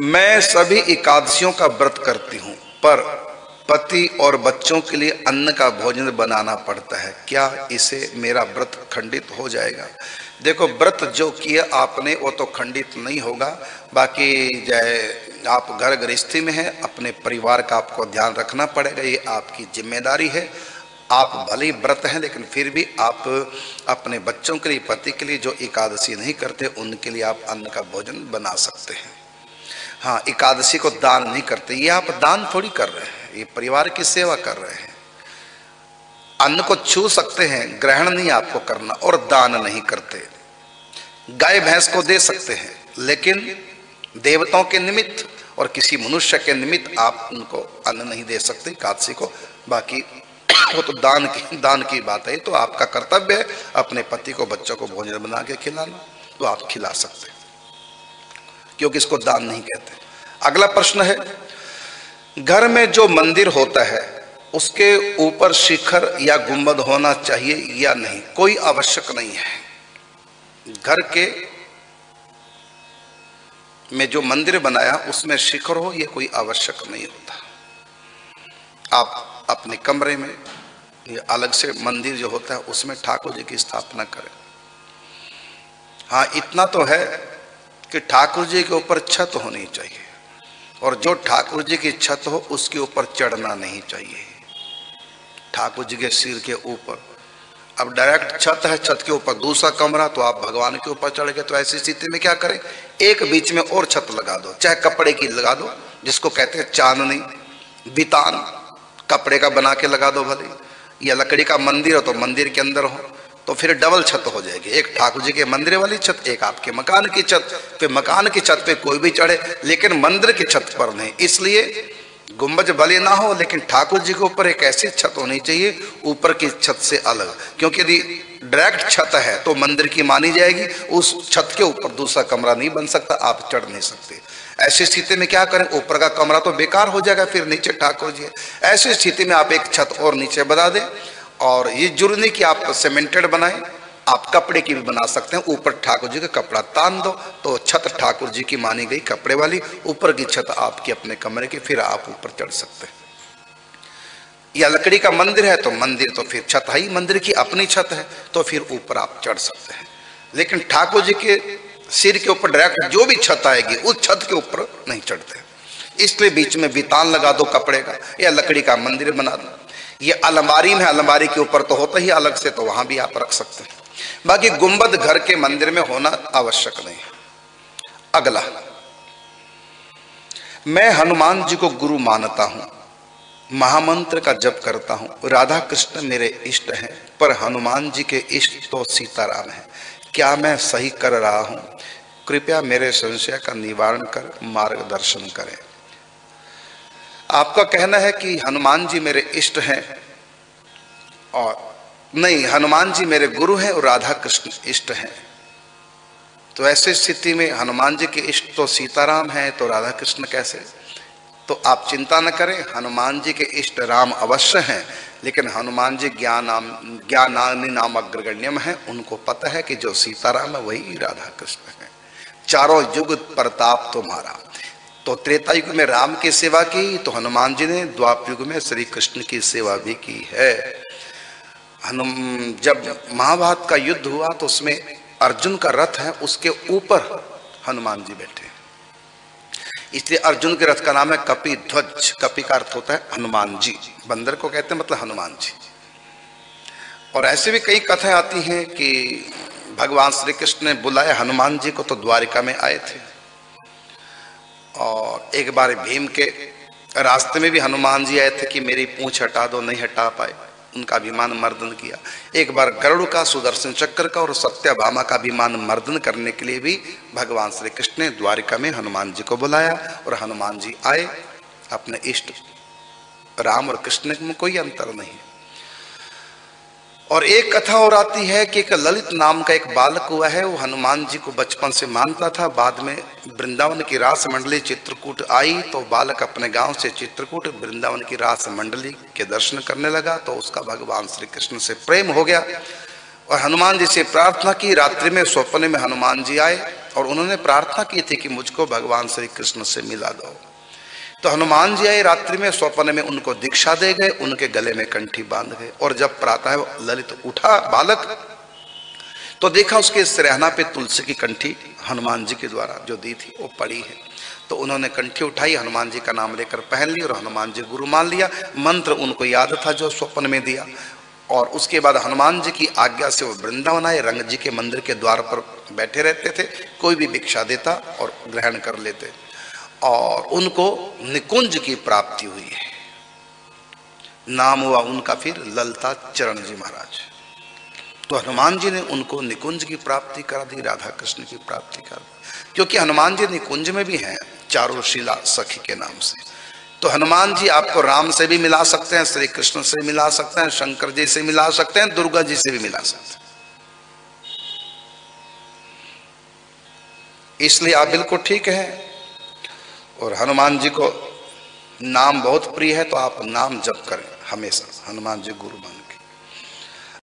मैं सभी एकादशियों का व्रत करती हूँ, पर पति और बच्चों के लिए अन्न का भोजन बनाना पड़ता है, क्या इससे मेरा व्रत खंडित हो जाएगा? देखो, व्रत जो किया आपने वो तो खंडित नहीं होगा। बाकी जय आप घर गृहस्थी में हैं, अपने परिवार का आपको ध्यान रखना पड़ेगा, ये आपकी जिम्मेदारी है। आप भले ही व्रत हैं, लेकिन फिर भी आप अपने बच्चों के लिए, पति के लिए जो एकादशी नहीं करते, उनके लिए आप अन्न का भोजन बना सकते हैं। हाँ, एकादशी को दान नहीं करते, ये आप दान थोड़ी कर रहे हैं, ये परिवार की सेवा कर रहे हैं। अन्न को छू सकते हैं, ग्रहण नहीं आपको करना, और दान नहीं करते। गाय भैंस को दे सकते हैं, लेकिन देवताओं के निमित्त और किसी मनुष्य के निमित्त आप उनको अन्न नहीं दे सकते एकादशी को। बाकी वो तो दान की बात है, तो आपका कर्तव्य है अपने पति को, बच्चों को भोजन बना के खिलाना, तो आप खिला सकते हैं, क्योंकि इसको दान नहीं कहते। अगला प्रश्न है, घर में जो मंदिर होता है उसके ऊपर शिखर या गुंबद होना चाहिए या नहीं? कोई आवश्यक नहीं है। घर के में जो मंदिर बनाया उसमें शिखर हो, यह कोई आवश्यक नहीं होता। आप अपने कमरे में या अलग से मंदिर जो होता है उसमें ठाकुर जी की स्थापना करें। हाँ, इतना तो है कि ठाकुर जी के ऊपर छत होनी चाहिए, और जो ठाकुर जी की छत हो उसके ऊपर चढ़ना नहीं चाहिए। ठाकुर जी के सिर के ऊपर, अब डायरेक्ट छत है, छत के ऊपर दूसरा कमरा, तो आप भगवान के ऊपर चढ़ गए। तो ऐसी स्थिति में क्या करें, एक बीच में और छत लगा दो, चाहे कपड़े की लगा दो, जिसको कहते हैं चांदनी, बितान कपड़े का बना के लगा दो भले, या लकड़ी का मंदिर हो तो मंदिर के अंदर हो, तो फिर डबल छत हो जाएगी। एक ठाकुर जी के मंदिर वाली छत, एक आपके मकान की छत। फिर मकान की छत पे कोई भी चढ़े, लेकिन मंदिर की छत पर नहीं। इसलिए गुंबज भले ना हो, लेकिन ठाकुर जी के ऊपर एक ऐसी छत होनी चाहिए ऊपर की छत से अलग, क्योंकि यदि डायरेक्ट छत है तो मंदिर की मानी जाएगी। उस छत के ऊपर दूसरा कमरा नहीं बन सकता, आप चढ़ नहीं सकते। ऐसी स्थिति में क्या करें, ऊपर का कमरा तो बेकार हो जाएगा, फिर नीचे ठाकुर जी है। ऐसी स्थिति में आप एक छत और नीचे बना दें, और ये जरूरी नहीं कि आप सीमेंटेड बनाएं, आप कपड़े की भी बना सकते हैं। ऊपर ठाकुर जी का कपड़ा तान दो, तो छत ठाकुर जी की मानी गई कपड़े वाली, ऊपर की छत आपकी अपने कमरे की, फिर आप ऊपर चढ़ सकते हैं। या लकड़ी का मंदिर है तो मंदिर, तो फिर छत है ही, मंदिर की अपनी छत है, तो फिर ऊपर आप चढ़ सकते हैं। लेकिन ठाकुर जी के सिर के ऊपर डायरेक्ट जो भी छत आएगी उस छत के ऊपर नहीं चढ़ते। इसलिए बीच में बितान लगा दो कपड़े का, या लकड़ी का मंदिर बना दो। ये अलमारी में, अलमारी के ऊपर तो होता ही अलग से, तो वहां भी आप रख सकते हैं। बाकी गुंबद घर के मंदिर में होना आवश्यक नहीं। अगला, मैं हनुमान जी को गुरु मानता हूं, महामंत्र का जप करता हूं, राधा कृष्ण मेरे इष्ट हैं, पर हनुमान जी के इष्ट तो सीताराम है। क्या मैं सही कर रहा हूं? कृपया मेरे संशय का निवारण कर मार्गदर्शन करें। आपका कहना है कि हनुमान जी मेरे इष्ट हैं, और नहीं, हनुमान जी मेरे गुरु हैं और राधा कृष्ण इष्ट हैं। तो ऐसी स्थिति में हनुमान जी के इष्ट तो सीताराम हैं, तो राधा कृष्ण कैसे? तो आप चिंता न करें, हनुमान जी के इष्ट राम अवश्य हैं, लेकिन हनुमान जी ज्ञानानि नाम अग्रगण्यम है। उनको पता है कि जो सीताराम है वही राधा कृष्ण है। चारों युग प्रताप तुम्हारा। तो त्रेता युग में राम की सेवा की, तो हनुमान जी ने द्वापर युग में श्री कृष्ण की सेवा भी की है। जब महाभारत का युद्ध हुआ तो उसमें अर्जुन का रथ है, उसके ऊपर हनुमान जी बैठे, इसलिए अर्जुन के रथ का नाम है कपि ध्वज। कपि का अर्थ होता है हनुमान जी, बंदर को कहते हैं, मतलब हनुमान जी। और ऐसे भी कई कथाएं आती हैं कि भगवान श्री कृष्ण ने बुलाया हनुमान जी को, तो द्वारिका में आए थे। और एक बार भीम के रास्ते में भी हनुमान जी आए थे कि मेरी पूंछ हटा दो, नहीं हटा पाए, उनका अभिमान मर्दन किया। एक बार गरुड़ का, सुदर्शन चक्र का और सत्यभामा का अभिमान मर्दन करने के लिए भी भगवान श्री कृष्ण ने द्वारिका में हनुमान जी को बुलाया, और हनुमान जी आए। अपने इष्ट राम और कृष्ण में कोई अंतर नहीं। और एक कथा और आती है कि एक ललित नाम का एक बालक हुआ है, वो हनुमान जी को बचपन से मानता था। बाद में वृंदावन की रास मंडली चित्रकूट आई, तो बालक अपने गांव से चित्रकूट वृंदावन की रास मंडली के दर्शन करने लगा, तो उसका भगवान श्री कृष्ण से प्रेम हो गया। और हनुमान जी से प्रार्थना की। रात्रि में स्वप्न में हनुमान जी आए और उन्होंने प्रार्थना की थी कि मुझको भगवान श्री कृष्ण से मिला दो। तो हनुमान जी आए रात्रि में, स्वप्न में उनको दीक्षा दे गए, उनके गले में कंठी बांध गए। और जब प्रातः ललित उठा बालक तो देखा उसके सिरहाना पे तुलसी की कंठी हनुमान जी के द्वारा जो दी थी वो पड़ी है। तो उन्होंने कंठी उठाई, हनुमान जी का नाम लेकर पहन ली और हनुमान जी गुरु मान लिया। मंत्र उनको याद था जो स्वप्न में दिया। और उसके बाद हनुमान जी की आज्ञा से वो वृंदावन आए, रंग जी के मंदिर के द्वार पर बैठे रहते थे। कोई भी भिक्षा देता और ग्रहण कर लेते और उनको निकुंज की प्राप्ति हुई है। नाम हुआ उनका फिर ललता चरण जी महाराज। तो हनुमान जी ने उनको निकुंज की प्राप्ति करा दी, राधा कृष्ण की प्राप्ति करा दी, क्योंकि हनुमान जी निकुंज में भी हैं चारों शीला सखी के नाम से। तो हनुमान जी आपको राम से भी मिला सकते हैं, श्री कृष्ण से मिला सकते हैं, शंकर जी से मिला सकते हैं, दुर्गा जी से भी मिला सकते हैं। इसलिए आप बिल्कुल ठीक है। और हनुमान जी को नाम बहुत प्रिय है, तो आप नाम जप करें हमेशा, हनुमान जी गुरु मान।